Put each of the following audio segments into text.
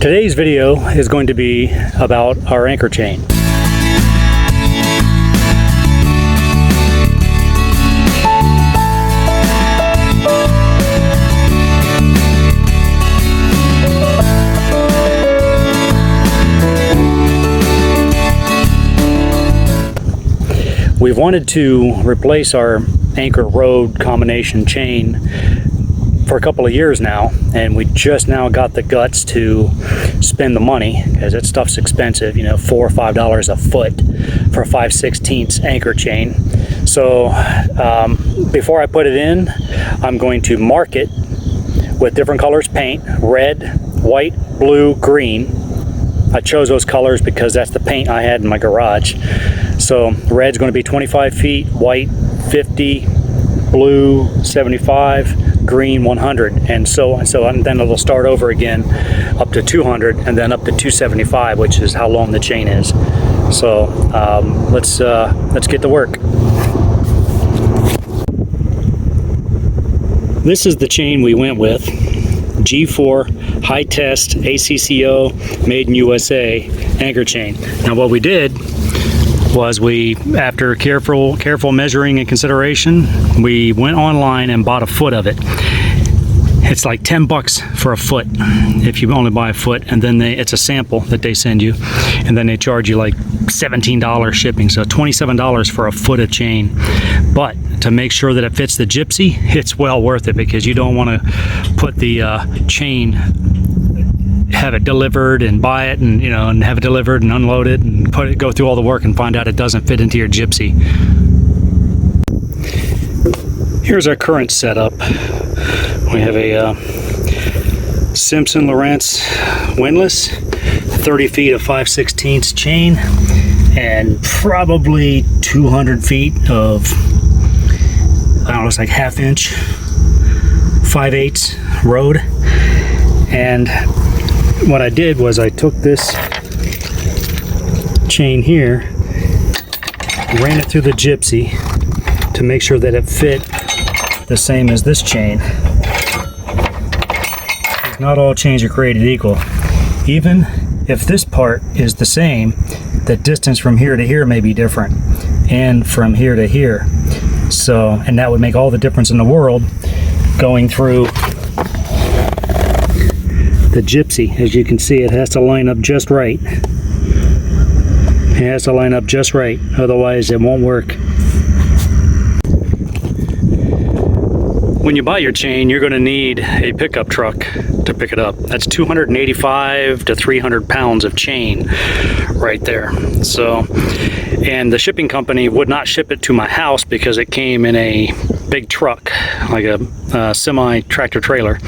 Today's video is going to be about our anchor chain. We've wanted to replace our anchor rode combination chain for a couple of years now, and we just now got the guts to spend the money, because that stuff's expensive, you know, $4 or $5 a foot for a 5/16 anchor chain. So before I put it in, I'm going to mark it with different colors paint: red, white, blue, green. I chose those colors because that's the paint I had in my garage. So red's going to be 25 feet, white 50, blue 75, green 100, and so on. And then it'll start over again up to 200 and then up to 275, which is how long the chain is. So let's get to work. This is the chain we went with. G4 high test ACCO made in USA anchor chain. Now what we did was, after careful measuring and consideration, we went online and bought a foot of it. It's like $10 for a foot if you only buy a foot, and then it's a sample that they send you, and then they charge you like $17 shipping, so $27 for a foot of chain. But to make sure that it fits the Gypsy, it's well worth it, because you don't want to put the chain, have it delivered and buy it, and and have it delivered and unload it and go through all the work and find out it doesn't fit into your Gypsy. Here's our current setup. We have a Simpson Lowrance windlass, 30 feet of 5/16 chain, and probably 200 feet of, I don't know, it's like ½ inch 5/8 rode. And what I did was I took this chain here, ran it through the Gypsy to make sure that it fit the same as this chain. Not all chains are created equal. Even if this part is the same, the distance from here to here may be different, and from here to here. So, and that would make all the difference in the world going through the Gypsy. As you can see, it has to line up just right. It has to line up just right, otherwise it won't work. When you buy your chain, you're going to need a pickup truck to pick it up. That's 285 to 300 pounds of chain right there. So, and the shipping company would not ship it to my house because it came in a big truck, like a semi tractor trailer.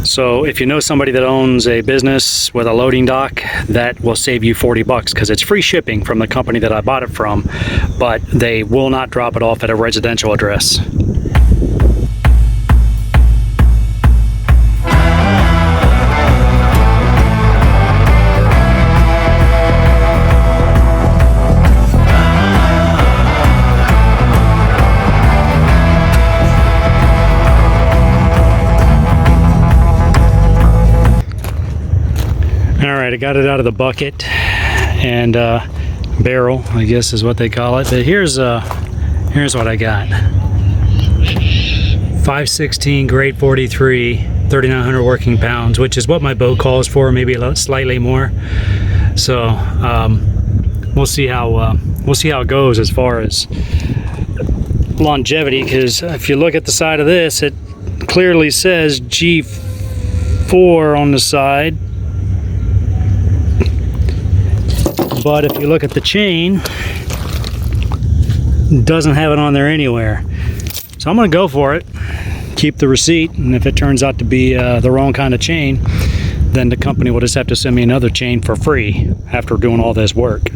So if you know somebody that owns a business with a loading dock, that will save you $40, because it's free shipping from the company that I bought it from, but they will not drop it off at a residential address. Alright, I got it out of the bucket and barrel, I guess is what they call it. But here's what I got. 5/16 grade 43, 3,900 working pounds, which is what my boat calls for, maybe slightly more. So we'll see how it goes as far as longevity, because if you look at the side of this, it clearly says G4 on the side. But if you look at the chain, it doesn't have it on there anywhere. So I'm going to go for it, keep the receipt, and if it turns out to be the wrong kind of chain, then the company will just have to send me another chain for free after doing all this work.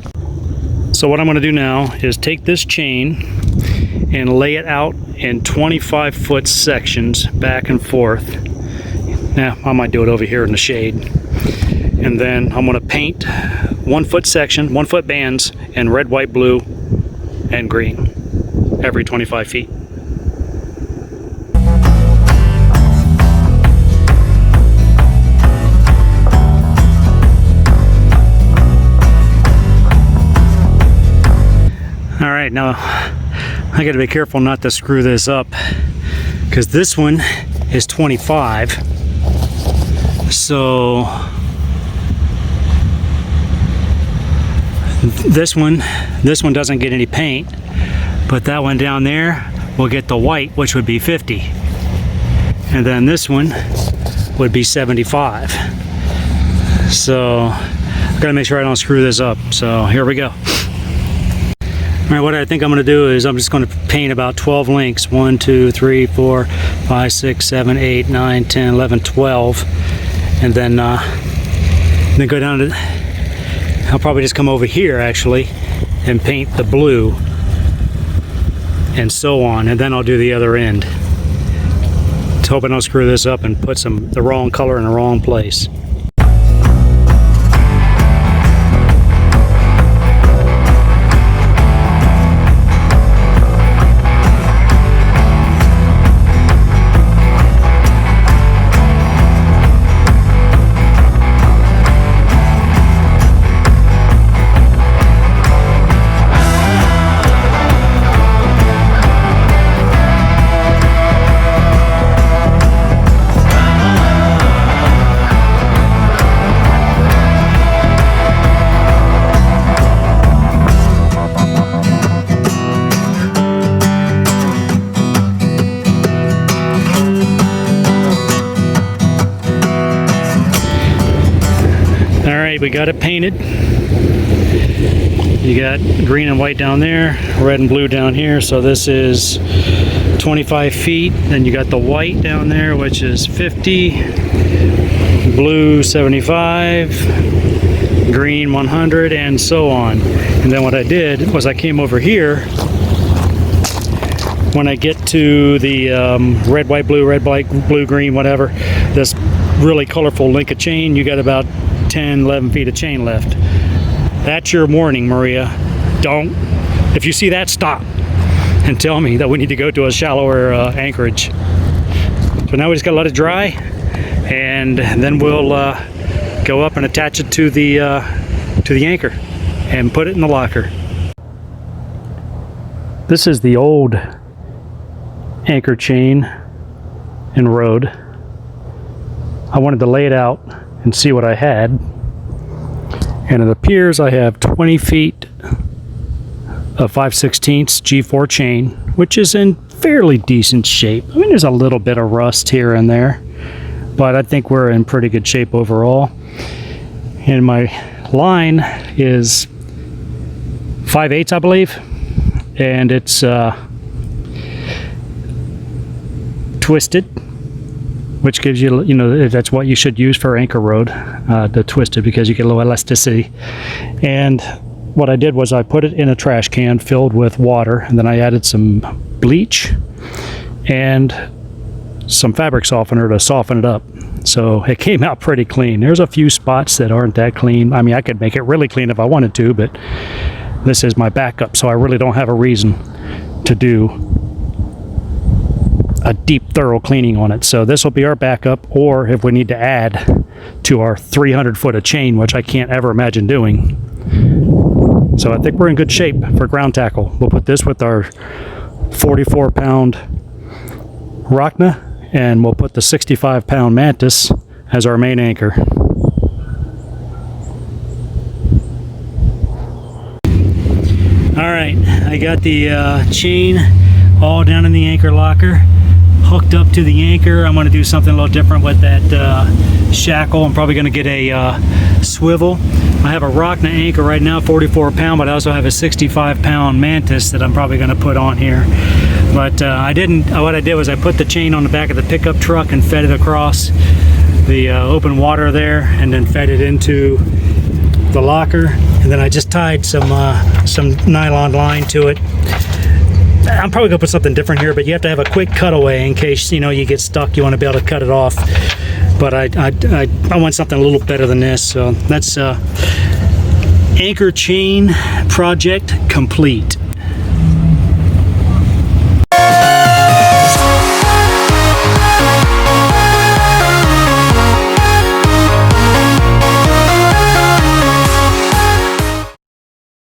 So what I'm going to do now is take this chain and lay it out in 25-foot sections back and forth. Now, I might do it over here in the shade. And then I'm going to paint 1 foot section, 1 foot bands in red, white, blue, and green every 25 feet. right, now I gotta be careful not to screw this up because this one is 25. So this one doesn't get any paint, but that one down there will get the white, which would be 50. And then this one would be 75. So I gotta make sure I don't screw this up. So here we go. All right, what I think I'm gonna do is I'm just gonna paint about 12 links. 1, 2, 3, 4, 5, 6, 7, 8, 9, 10, 11, 12. And then go down to, I'll probably just come over here actually and paint the blue and so on. And then I'll do the other end. Just hoping I don't screw this up and put the wrong color in the wrong place. We got it painted. You got green and white down there, red and blue down here. So this is 25 feet. Then you got the white down there, which is 50, blue 75, green 100, and so on. And then what I did was I came over here. When I get to the red, white, blue, green, whatever, this really colorful link of chain, you got about 10, 11 feet of chain left. That's your warning, Maria. If you see that, stop and tell me that we need to go to a shallower anchorage. So now we just gotta let it dry, and then we'll go up and attach it to the anchor and put it in the locker. This is the old anchor chain and rode. I wanted to lay it out and see what I had, and it appears I have 20 feet of 5/16 G4 chain, which is in fairly decent shape. I mean, there's a little bit of rust here and there, but I think we're in pretty good shape overall. And my line is 5/8, I believe, and it's twisted, which gives you, that's what you should use for anchor rode, to twist it, because you get a little elasticity. And what I did was I put it in a trash can filled with water, and then I added some bleach and some fabric softener to soften it up. So it came out pretty clean. There's a few spots that aren't that clean. I mean, I could make it really clean if I wanted to, but this is my backup, so I really don't have a reason to do a deep, thorough cleaning on it. So this will be our backup, or if we need to add to our 300 foot of chain, which I can't ever imagine doing. So I think we're in good shape for ground tackle. We'll put this with our 44-pound Rockna, and we'll put the 65-pound Mantis as our main anchor. All right, I got the chain all down in the anchor locker, hooked up to the anchor. I'm going to do something a little different with that shackle. I'm probably going to get a swivel. I have a Rockna anchor right now, 44-pound, but I also have a 65-pound Mantis that I'm probably going to put on here. But what I did was I put the chain on the back of the pickup truck and fed it across the open water there, and then fed it into the locker. And then I just tied some nylon line to it. I'm probably gonna put something different here, but you have to have a quick cutaway in case you get stuck. You want to be able to cut it off. But I want something a little better than this. So that's anchor chain project complete.